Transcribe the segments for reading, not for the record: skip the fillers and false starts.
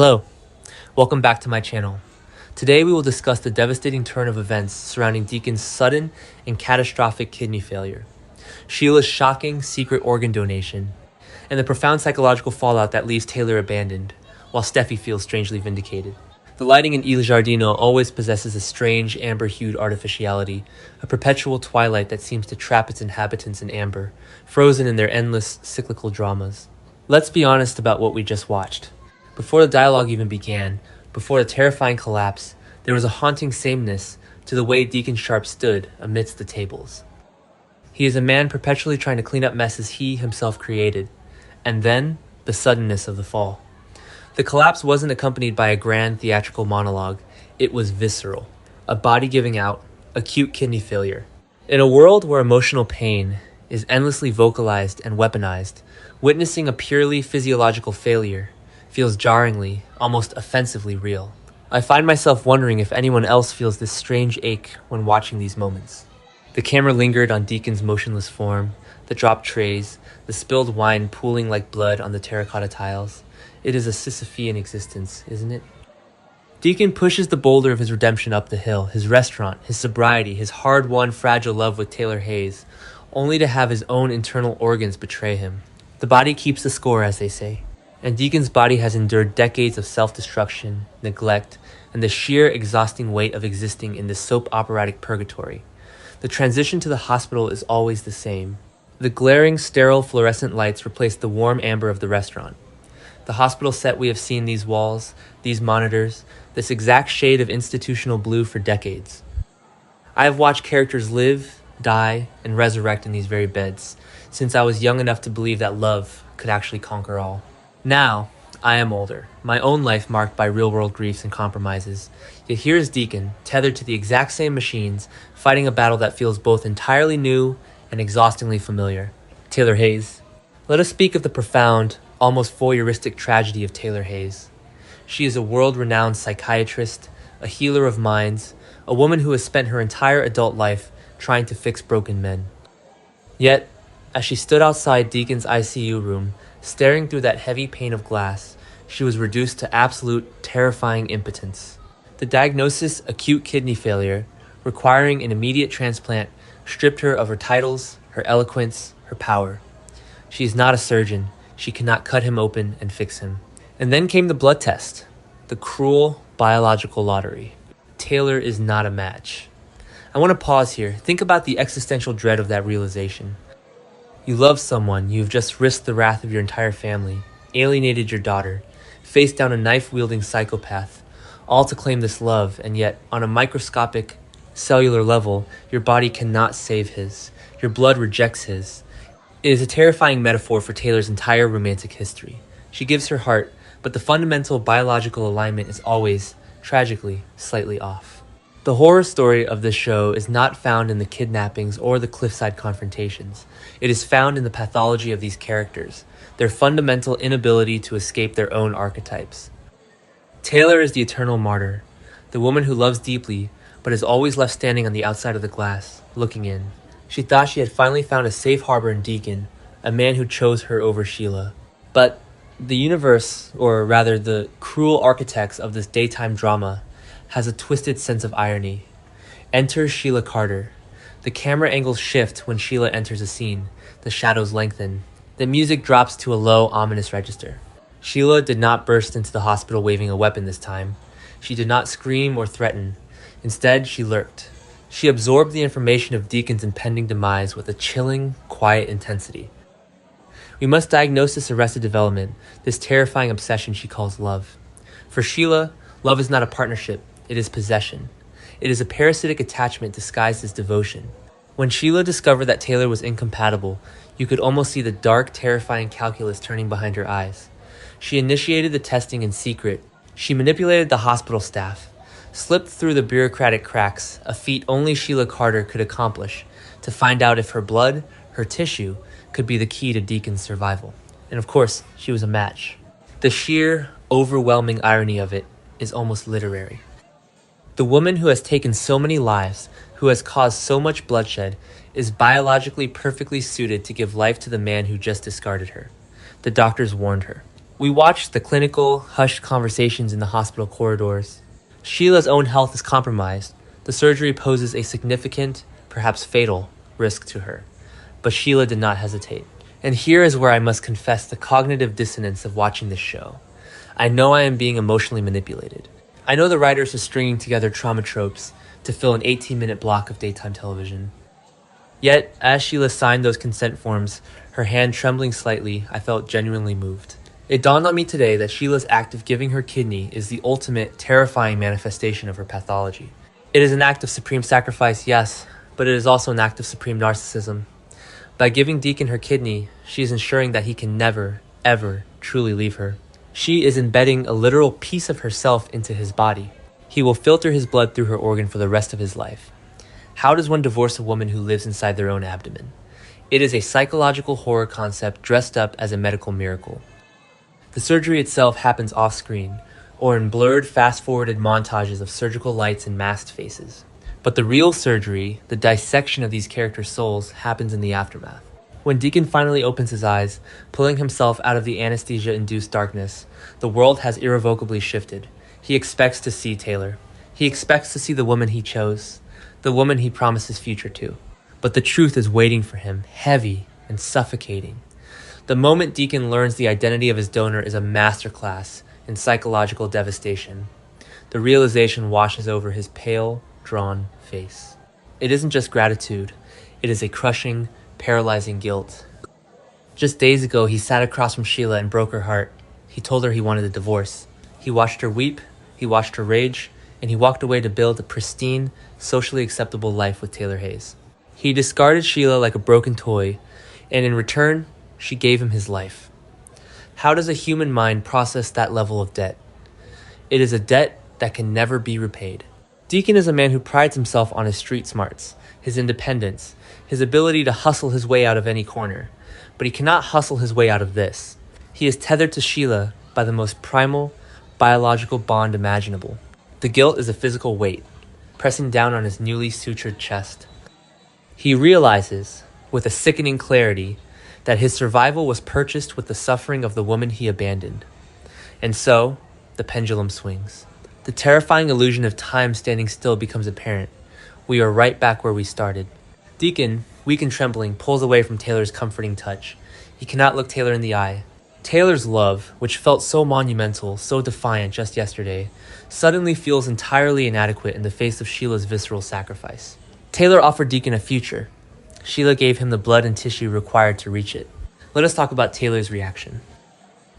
Hello, welcome back to my channel. Today we will discuss the devastating turn of events surrounding Deacon's sudden and catastrophic kidney failure, Sheila's shocking secret organ donation, and the profound psychological fallout that leaves Taylor abandoned, while Steffy feels strangely vindicated. The lighting in Il Giardino always possesses a strange amber-hued artificiality, a perpetual twilight that seems to trap its inhabitants in amber, frozen in their endless cyclical dramas. Let's be honest about what we just watched. Before the dialogue even began, before the terrifying collapse, there was a haunting sameness to the way Deacon Sharp stood amidst the tables. He is a man perpetually trying to clean up messes he himself created, and then the suddenness of the fall. The collapse wasn't accompanied by a grand theatrical monologue, it was visceral, a body giving out, acute kidney failure. In a world where emotional pain is endlessly vocalized and weaponized, witnessing a purely physiological failure feels jarringly, almost offensively real. I find myself wondering if anyone else feels this strange ache when watching these moments. The camera lingered on Deacon's motionless form, the dropped trays, the spilled wine pooling like blood on the terracotta tiles. It is a Sisyphean existence, isn't it? Deacon pushes the boulder of his redemption up the hill, his restaurant, his sobriety, his hard-won fragile love with Taylor Hayes, only to have his own internal organs betray him. The body keeps the score, as they say. And Deacon's body has endured decades of self-destruction, neglect, and the sheer exhausting weight of existing in this soap operatic purgatory. The transition to the hospital is always the same. The glaring, sterile fluorescent lights replace the warm amber of the restaurant. The hospital set we have seen these walls, these monitors, this exact shade of institutional blue for decades. I have watched characters live, die, and resurrect in these very beds, since I was young enough to believe that love could actually conquer all. Now, I am older, my own life marked by real-world griefs and compromises. Yet here is Deacon, tethered to the exact same machines, fighting a battle that feels both entirely new and exhaustingly familiar. Taylor Hayes. Let us speak of the profound, almost voyeuristic tragedy of Taylor Hayes. She is a world-renowned psychiatrist, a healer of minds, a woman who has spent her entire adult life trying to fix broken men. Yet, as she stood outside Deacon's ICU room, staring through that heavy pane of glass, she was reduced to absolute, terrifying impotence. The diagnosis, acute kidney failure, requiring an immediate transplant, stripped her of her titles, her eloquence, her power. She is not a surgeon. She cannot cut him open and fix him. And then came the blood test, the cruel biological lottery. Taylor is not a match. I want to pause here. Think about the existential dread of that realization. You love someone, you've just risked the wrath of your entire family, alienated your daughter, faced down a knife-wielding psychopath, all to claim this love, and yet, on a microscopic, cellular level, your body cannot save his. Your blood rejects his. It is a terrifying metaphor for Taylor's entire romantic history. She gives her heart, but the fundamental biological alignment is always, tragically, slightly off. The horror story of this show is not found in the kidnappings or the cliffside confrontations. It is found in the pathology of these characters, their fundamental inability to escape their own archetypes. Taylor is the eternal martyr, the woman who loves deeply, but is always left standing on the outside of the glass, looking in. She thought she had finally found a safe harbor in Deacon, a man who chose her over Sheila. But the universe, or rather the cruel architects of this daytime drama, has a twisted sense of irony. Enter Sheila Carter. The camera angles shift when Sheila enters a scene. The shadows lengthen. The music drops to a low, ominous register. Sheila did not burst into the hospital waving a weapon this time. She did not scream or threaten. Instead, she lurked. She absorbed the information of Deacon's impending demise with a chilling, quiet intensity. We must diagnose this arrested development, this terrifying obsession she calls love. For Sheila, love is not a partnership. It is possession. It is a parasitic attachment disguised as devotion. When Sheila discovered that Taylor was incompatible, you could almost see the dark, terrifying calculus turning behind her eyes. She initiated the testing in secret. She manipulated the hospital staff, slipped through the bureaucratic cracks, a feat only Sheila Carter could accomplish, to find out if her blood, her tissue, could be the key to Deacon's survival. And of course, she was a match. The sheer, overwhelming irony of it is almost literary. The woman who has taken so many lives, who has caused so much bloodshed, is biologically perfectly suited to give life to the man who just discarded her. The doctors warned her. We watch the clinical, hushed conversations in the hospital corridors. Sheila's own health is compromised. The surgery poses a significant, perhaps fatal, risk to her. But Sheila did not hesitate. And here is where I must confess the cognitive dissonance of watching this show. I know I am being emotionally manipulated. I know the writers are stringing together trauma tropes to fill an 18-minute block of daytime television. Yet, as Sheila signed those consent forms, her hand trembling slightly, I felt genuinely moved. It dawned on me today that Sheila's act of giving her kidney is the ultimate, terrifying manifestation of her pathology. It is an act of supreme sacrifice, yes, but it is also an act of supreme narcissism. By giving Deacon her kidney, she is ensuring that he can never, ever truly leave her. She is embedding a literal piece of herself into his body. He will filter his blood through her organ for the rest of his life. How does one divorce a woman who lives inside their own abdomen? It is a psychological horror concept dressed up as a medical miracle. The surgery itself happens off-screen, or in blurred, fast-forwarded montages of surgical lights and masked faces. But the real surgery, the dissection of these characters' souls, happens in the aftermath. When Deacon finally opens his eyes, pulling himself out of the anesthesia-induced darkness, the world has irrevocably shifted. He expects to see Taylor. He expects to see the woman he chose, the woman he promised his future to. But the truth is waiting for him, heavy and suffocating. The moment Deacon learns the identity of his donor is a masterclass in psychological devastation. The realization washes over his pale, drawn face. It isn't just gratitude, it is a crushing, paralyzing guilt. Just days ago, he sat across from Sheila and broke her heart. He told her he wanted a divorce. He watched her weep, he watched her rage, and he walked away to build a pristine, socially acceptable life with Taylor Hayes. He discarded Sheila like a broken toy, and in return, she gave him his life. How does a human mind process that level of debt? It is a debt that can never be repaid. Deacon is a man who prides himself on his street smarts, his independence, his ability to hustle his way out of any corner. But he cannot hustle his way out of this. He is tethered to Sheila by the most primal, biological bond imaginable. The guilt is a physical weight, pressing down on his newly sutured chest. He realizes, with a sickening clarity, that his survival was purchased with the suffering of the woman he abandoned. And so, the pendulum swings. The terrifying illusion of time standing still becomes apparent. We are right back where we started. Deacon, weak and trembling, pulls away from Taylor's comforting touch. He cannot look Taylor in the eye. Taylor's love, which felt so monumental, so defiant just yesterday, suddenly feels entirely inadequate in the face of Sheila's visceral sacrifice. Taylor offered Deacon a future. Sheila gave him the blood and tissue required to reach it. Let us talk about Taylor's reaction.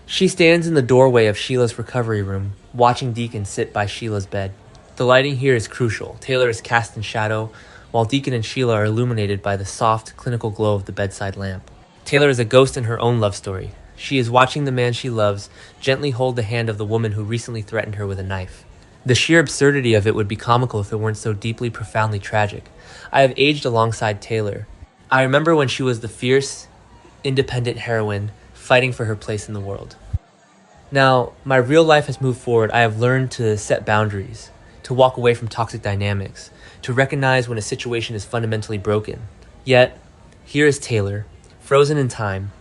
She stands in the doorway of Sheila's recovery room, watching Deacon sit by Sheila's bed. The lighting here is crucial. Taylor is cast in shadow, while Deacon and Sheila are illuminated by the soft, clinical glow of the bedside lamp. Taylor is a ghost in her own love story. She is watching the man she loves gently hold the hand of the woman who recently threatened her with a knife. The sheer absurdity of it would be comical if it weren't so deeply, profoundly tragic. I have aged alongside Taylor. I remember when she was the fierce, independent heroine fighting for her place in the world. Now, my real life has moved forward. I have learned to set boundaries, to walk away from toxic dynamics, to recognize when a situation is fundamentally broken. Yet, here is Taylor, frozen in time,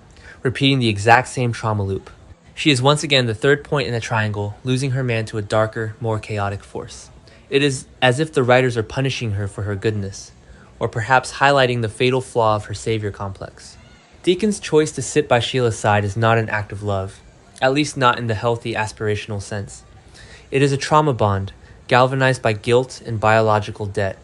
repeating the exact same trauma loop. She is once again the third point in the triangle, losing her man to a darker, more chaotic force. It is as if the writers are punishing her for her goodness, or perhaps highlighting the fatal flaw of her savior complex. Deacon's choice to sit by Sheila's side is not an act of love, at least not in the healthy, aspirational sense. It is a trauma bond, galvanized by guilt and biological debt.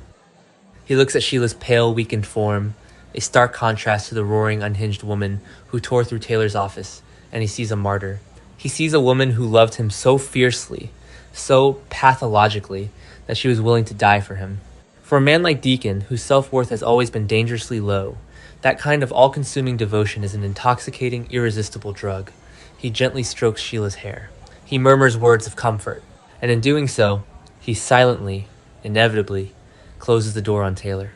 He looks at Sheila's pale, weakened form, a stark contrast to the roaring, unhinged woman who tore through Taylor's office, and he sees a martyr. He sees a woman who loved him so fiercely, so pathologically, that she was willing to die for him. For a man like Deacon, whose self-worth has always been dangerously low, that kind of all-consuming devotion is an intoxicating, irresistible drug. He gently strokes Sheila's hair. He murmurs words of comfort, and in doing so, he silently, inevitably, closes the door on Taylor.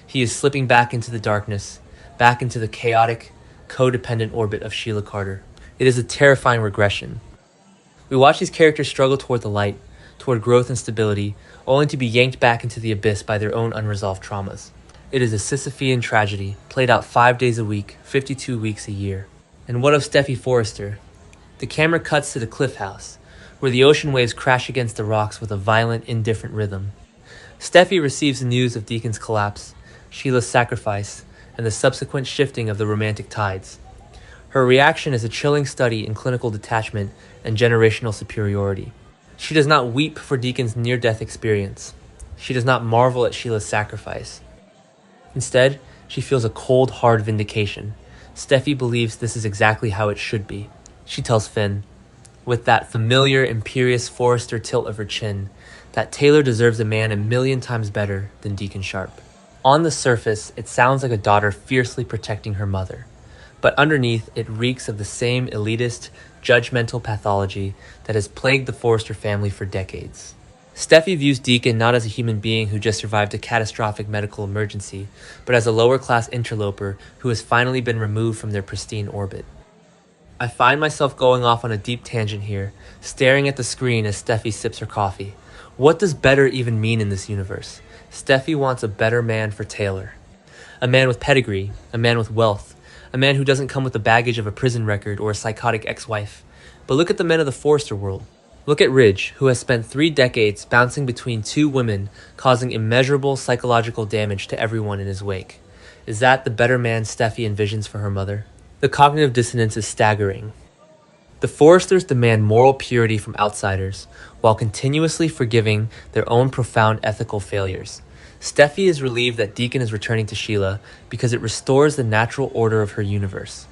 He is slipping back into the darkness, back into the chaotic, codependent orbit of Sheila Carter. It is a terrifying regression. We watch these characters struggle toward the light, toward growth and stability, only to be yanked back into the abyss by their own unresolved traumas. It is a Sisyphean tragedy, played out 5 days a week, 52 weeks a year. And what of Steffy Forrester? The camera cuts to the cliff house, where the ocean waves crash against the rocks with a violent, indifferent rhythm. Steffy receives the news of Deacon's collapse, Sheila's sacrifice, and the subsequent shifting of the romantic tides. Her reaction is a chilling study in clinical detachment and generational superiority. She does not weep for Deacon's near-death experience. She does not marvel at Sheila's sacrifice. Instead, she feels a cold, hard vindication. Steffy believes this is exactly how it should be. She tells Finn, with that familiar, imperious Forrester tilt of her chin, that Taylor deserves a man 1,000,000 times better than Deacon Sharp. On the surface, it sounds like a daughter fiercely protecting her mother. But underneath, it reeks of the same elitist, judgmental pathology that has plagued the Forrester family for decades. Steffy views Deacon not as a human being who just survived a catastrophic medical emergency, but as a lower-class interloper who has finally been removed from their pristine orbit. I find myself going off on a deep tangent here, staring at the screen as Steffy sips her coffee. What does better even mean in this universe? Steffy wants a better man for Taylor. A man with pedigree, a man with wealth, a man who doesn't come with the baggage of a prison record or a psychotic ex-wife. But look at the men of the Forrester world. Look at Ridge, who has spent 3 decades bouncing between 2 women, causing immeasurable psychological damage to everyone in his wake. Is that the better man Steffy envisions for her mother? The cognitive dissonance is staggering. The Forresters demand moral purity from outsiders, while continuously forgiving their own profound ethical failures. Steffy is relieved that Deacon is returning to Sheila because it restores the natural order of her universe.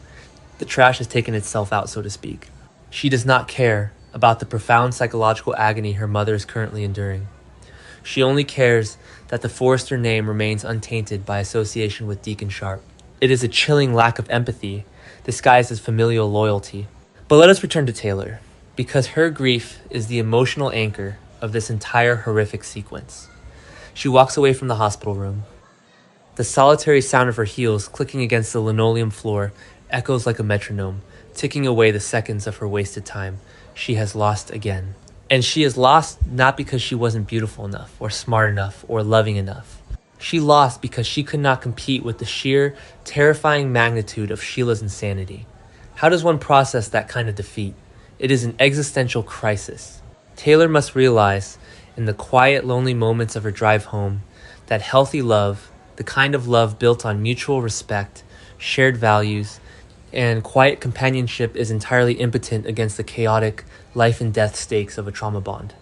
The trash has taken itself out, so to speak. She does not care about the profound psychological agony her mother is currently enduring. She only cares that the Forrester name remains untainted by association with Deacon Sharp. It is a chilling lack of empathy, disguised as familial loyalty. But let us return to Taylor, because her grief is the emotional anchor of this entire horrific sequence. She walks away from the hospital room. The solitary sound of her heels clicking against the linoleum floor echoes like a metronome, ticking away the seconds of her wasted time. She has lost again. And she is lost not because she wasn't beautiful enough, or smart enough, or loving enough. She lost because she could not compete with the sheer, terrifying magnitude of Sheila's insanity. How does one process that kind of defeat? It is an existential crisis. Taylor must realize, in the quiet, lonely moments of her drive home, that healthy love, the kind of love built on mutual respect, shared values, and quiet companionship is entirely impotent against the chaotic, life-and-death stakes of a trauma bond.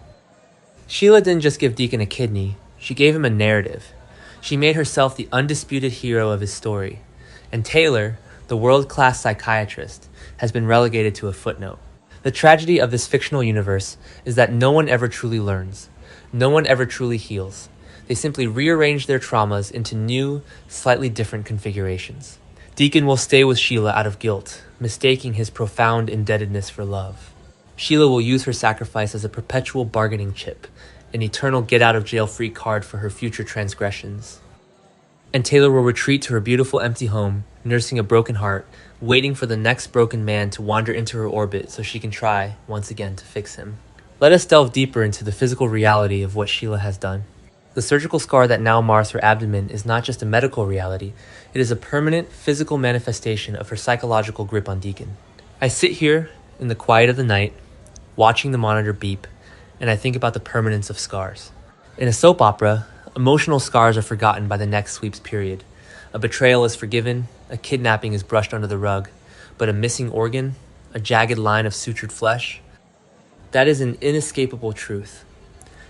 Sheila didn't just give Deacon a kidney, she gave him a narrative. She made herself the undisputed hero of his story. And Taylor, the world-class psychiatrist, has been relegated to a footnote. The tragedy of this fictional universe is that no one ever truly learns. No one ever truly heals. They simply rearrange their traumas into new, slightly different configurations. Deacon will stay with Sheila out of guilt, mistaking his profound indebtedness for love. Sheila will use her sacrifice as a perpetual bargaining chip, an eternal get-out-of-jail-free card for her future transgressions. And Taylor will retreat to her beautiful empty home, nursing a broken heart, waiting for the next broken man to wander into her orbit so she can try, once again, to fix him. Let us delve deeper into the physical reality of what Sheila has done. The surgical scar that now mars her abdomen is not just a medical reality, it is a permanent physical manifestation of her psychological grip on Deacon. I sit here in the quiet of the night, watching the monitor beep, and I think about the permanence of scars. In a soap opera, emotional scars are forgotten by the next sweeps period. A betrayal is forgiven, a kidnapping is brushed under the rug, but a missing organ, a jagged line of sutured flesh, that is an inescapable truth.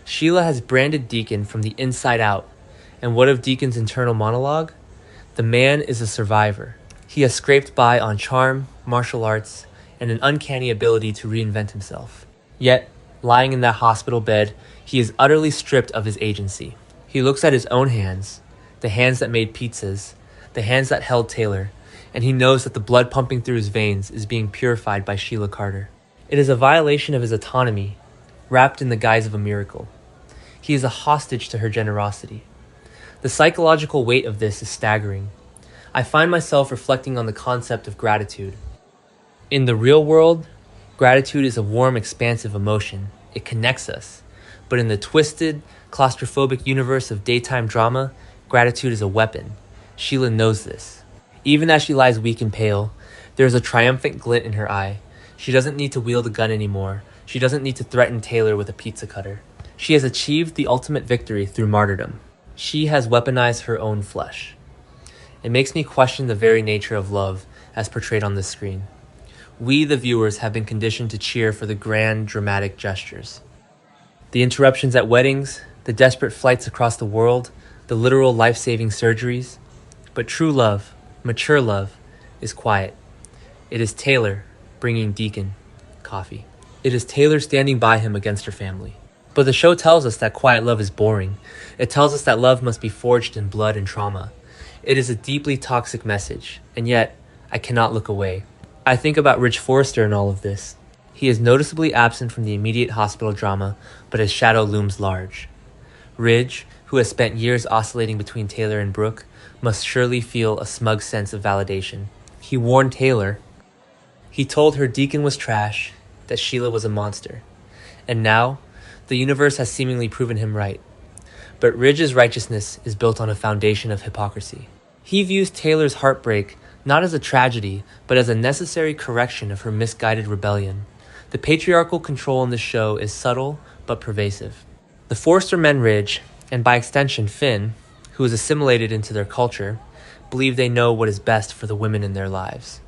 Sheila has branded Deacon from the inside out, and what of Deacon's internal monologue? The man is a survivor. He has scraped by on charm, martial arts, and an uncanny ability to reinvent himself. Yet, lying in that hospital bed, he is utterly stripped of his agency. He looks at his own hands, the hands that made pizzas, the hands that held Taylor, and he knows that the blood pumping through his veins is being purified by Sheila Carter. It is a violation of his autonomy, wrapped in the guise of a miracle. He is a hostage to her generosity. The psychological weight of this is staggering. I find myself reflecting on the concept of gratitude. In the real world, gratitude is a warm, expansive emotion. It connects us. But in the twisted, claustrophobic universe of daytime drama, gratitude is a weapon. Sheila knows this. Even as she lies weak and pale, there is a triumphant glint in her eye. She doesn't need to wield a gun anymore. She doesn't need to threaten Taylor with a pizza cutter. She has achieved the ultimate victory through martyrdom. She has weaponized her own flesh. It makes me question the very nature of love as portrayed on this screen. We, the viewers, have been conditioned to cheer for the grand, dramatic gestures. The interruptions at weddings, the desperate flights across the world, the literal life-saving surgeries. But true love, mature love, is quiet. It is Taylor bringing Deacon coffee. It is Taylor standing by him against her family. But the show tells us that quiet love is boring. It tells us that love must be forged in blood and trauma. It is a deeply toxic message, and yet I cannot look away. I think about Ridge Forrester in all of this. He is noticeably absent from the immediate hospital drama, but his shadow looms large. Ridge, who has spent years oscillating between Taylor and Brooke, must surely feel a smug sense of validation. He warned Taylor. He told her Deacon was trash, that Sheila was a monster. And now, the universe has seemingly proven him right. But Ridge's righteousness is built on a foundation of hypocrisy. He views Taylor's heartbreak not as a tragedy, but as a necessary correction of her misguided rebellion. The patriarchal control in this show is subtle but pervasive. The Forrester men Ridge, and by extension Finn, who is assimilated into their culture, believe they know what is best for the women in their lives.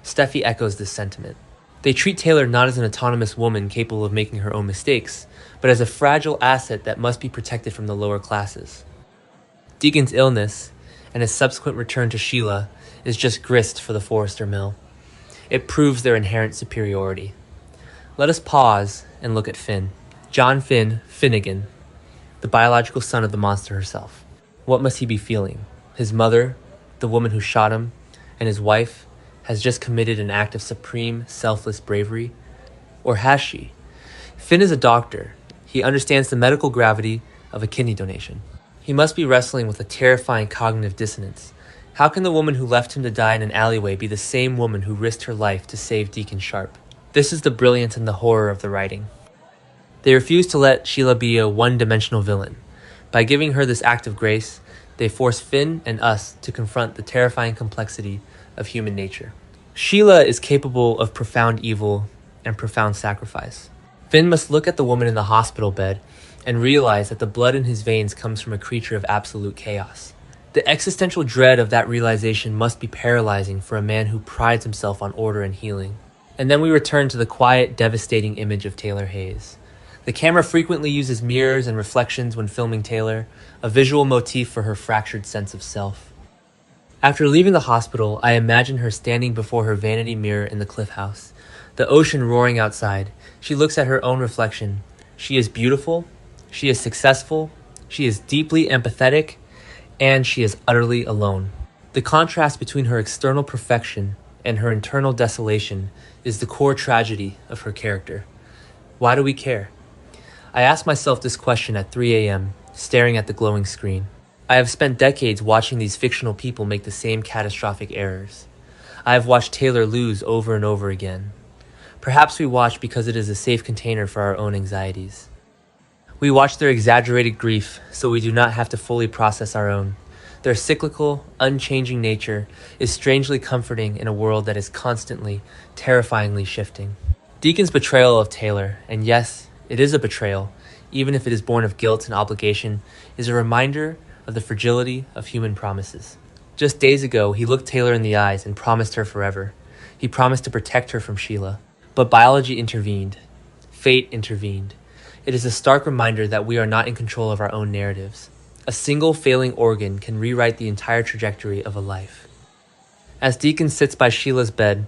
Steffy echoes this sentiment. They treat Taylor not as an autonomous woman capable of making her own mistakes, but as a fragile asset that must be protected from the lower classes. Deacon's illness, and his subsequent return to Sheila, is just grist for the Forrester mill. It proves their inherent superiority. Let us pause and look at Finn. John Finn Finnegan, the biological son of the monster herself. What must he be feeling? His mother, the woman who shot him, and his wife has just committed an act of supreme, selfless bravery? Or has she? Finn is a doctor. He understands the medical gravity of a kidney donation. He must be wrestling with a terrifying cognitive dissonance. How can the woman who left him to die in an alleyway be the same woman who risked her life to save Deacon Sharp? This is the brilliance and the horror of the writing. They refuse to let Sheila be a one-dimensional villain. By giving her this act of grace, they force Finn and us to confront the terrifying complexity of human nature. Sheila is capable of profound evil and profound sacrifice. Finn must look at the woman in the hospital bed and realize that the blood in his veins comes from a creature of absolute chaos. The existential dread of that realization must be paralyzing for a man who prides himself on order and healing. And then we return to the quiet, devastating image of Taylor Hayes. The camera frequently uses mirrors and reflections when filming Taylor, a visual motif for her fractured sense of self. After leaving the hospital, I imagine her standing before her vanity mirror in the cliff house, the ocean roaring outside. She looks at her own reflection. She is beautiful, she is successful, she is deeply empathetic, and she is utterly alone. The contrast between her external perfection and her internal desolation is the core tragedy of her character. Why do we care? I ask myself this question at 3 a.m., staring at the glowing screen. I have spent decades watching these fictional people make the same catastrophic errors. I have watched Taylor lose over and over again. Perhaps we watch because it is a safe container for our own anxieties. We watch their exaggerated grief so we do not have to fully process our own. Their cyclical, unchanging nature is strangely comforting in a world that is constantly, terrifyingly shifting. Deacon's betrayal of Taylor, and yes, it is a betrayal, even if it is born of guilt and obligation, is a reminder of the fragility of human promises. Just days ago, he looked Taylor in the eyes and promised her forever. He promised to protect her from Sheila. But biology intervened. Fate intervened. It is a stark reminder that we are not in control of our own narratives. A single failing organ can rewrite the entire trajectory of a life. As Deacon sits by Sheila's bed,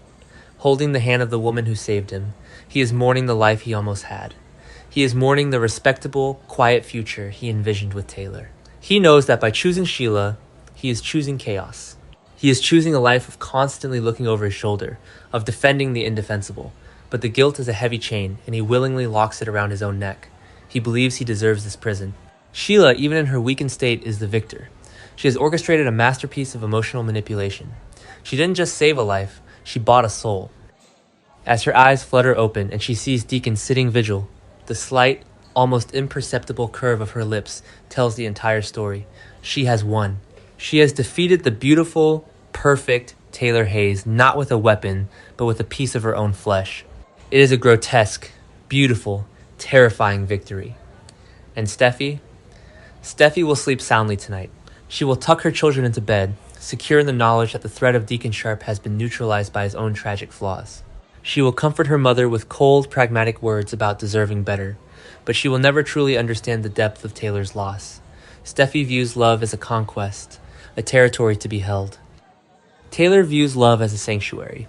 holding the hand of the woman who saved him, he is mourning the life he almost had. He is mourning the respectable, quiet future he envisioned with Taylor. He knows that by choosing Sheila, he is choosing chaos. He is choosing a life of constantly looking over his shoulder, of defending the indefensible. But the guilt is a heavy chain, and he willingly locks it around his own neck. He believes he deserves this prison. Sheila, even in her weakened state, is the victor. She has orchestrated a masterpiece of emotional manipulation. She didn't just save a life, she bought a soul. As her eyes flutter open and she sees Deacon sitting vigil, the slight, almost imperceptible curve of her lips tells the entire story. She has won. She has defeated the beautiful, perfect Taylor Hayes, not with a weapon, but with a piece of her own flesh. It is a grotesque, beautiful, terrifying victory. And Steffy will sleep soundly tonight. She will tuck her children into bed, secure in the knowledge that the threat of Deacon Sharp has been neutralized by his own tragic flaws. She will comfort her mother with cold, pragmatic words about deserving better, but she will never truly understand the depth of Taylor's loss. Steffy views love as a conquest, a territory to be held. Taylor views love as a sanctuary,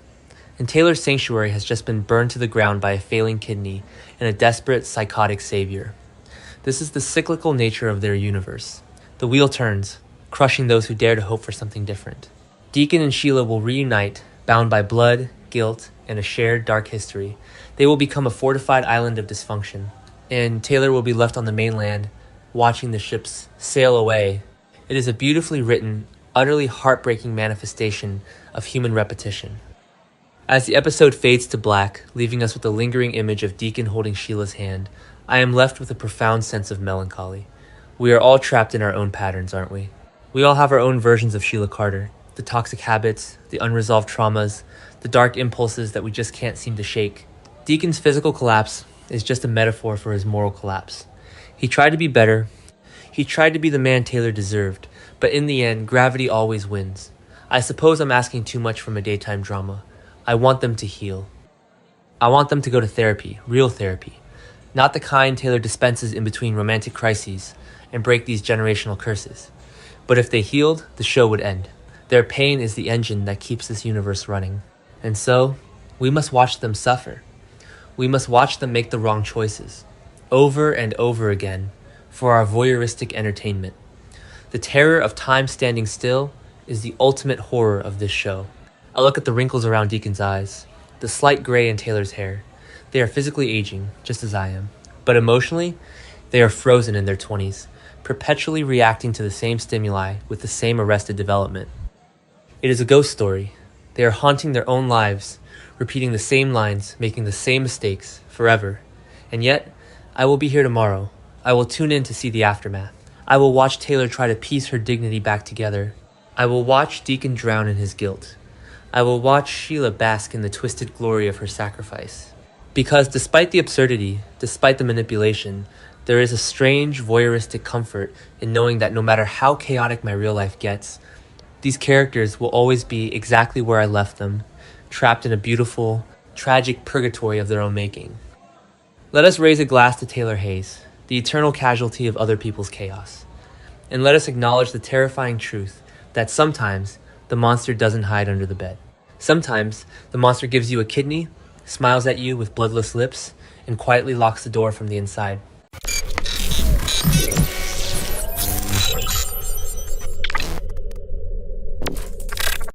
and Taylor's sanctuary has just been burned to the ground by a failing kidney and a desperate, psychotic savior. This is the cyclical nature of their universe. The wheel turns, crushing those who dare to hope for something different. Deacon and Sheila will reunite, bound by blood, guilt, and a shared dark history. They will become a fortified island of dysfunction, and Taylor will be left on the mainland, watching the ships sail away. It is a beautifully written, utterly heartbreaking manifestation of human repetition. As the episode fades to black, leaving us with a lingering image of Deacon holding Sheila's hand, I am left with a profound sense of melancholy. We are all trapped in our own patterns, aren't we? We all have our own versions of Sheila Carter, the toxic habits, the unresolved traumas, the dark impulses that we just can't seem to shake. Deacon's physical collapse is just a metaphor for his moral collapse. He tried to be better. He tried to be the man Taylor deserved, but in the end, gravity always wins. I suppose I'm asking too much from a daytime drama. I want them to heal. I want them to go to therapy, real therapy. Not the kind Taylor dispenses in between romantic crises and break these generational curses. But if they healed, the show would end. Their pain is the engine that keeps this universe running. And so, we must watch them suffer. We must watch them make the wrong choices, over and over again, for our voyeuristic entertainment. The terror of time standing still is the ultimate horror of this show. I look at the wrinkles around Deacon's eyes, the slight gray in Taylor's hair. They are physically aging, just as I am. But emotionally, they are frozen in their 20s, perpetually reacting to the same stimuli with the same arrested development. It is a ghost story. They are haunting their own lives, repeating the same lines, making the same mistakes, forever. And yet, I will be here tomorrow. I will tune in to see the aftermath. I will watch Taylor try to piece her dignity back together. I will watch Deacon drown in his guilt. I will watch Sheila bask in the twisted glory of her sacrifice. Because despite the absurdity, despite the manipulation, there is a strange voyeuristic comfort in knowing that no matter how chaotic my real life gets, these characters will always be exactly where I left them, trapped in a beautiful, tragic purgatory of their own making. Let us raise a glass to Taylor Hayes, the eternal casualty of other people's chaos. And let us acknowledge the terrifying truth that sometimes the monster doesn't hide under the bed. Sometimes the monster gives you a kidney, smiles at you with bloodless lips, and quietly locks the door from the inside.